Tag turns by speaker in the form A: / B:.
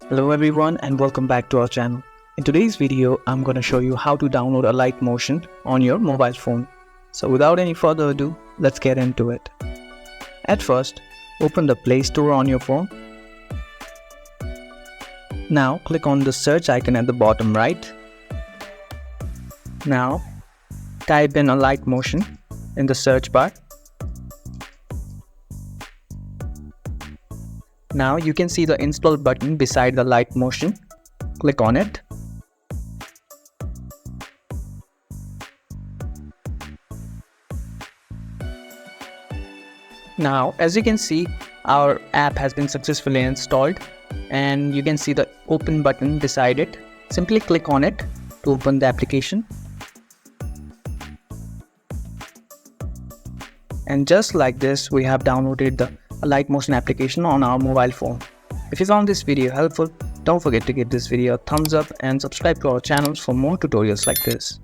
A: Hello everyone and welcome back to our channel. In today's video, I'm going to show you how to download Alight Motion on your mobile phone. So without any further ado, let's get into it. At first, open the Play Store on your phone. Now click on the search icon at the bottom right. Now type in Alight Motion in the search bar. Now you can see the install button beside the Alight Motion. Click on it. Now as you can see, our app has been successfully installed and you can see the open button beside it. Simply click on it to open the application. And just like this, we have downloaded the Alight Motion application on our mobile phone. If you found this video helpful, don't forget to give this video a thumbs up and subscribe to our channels for more tutorials like this.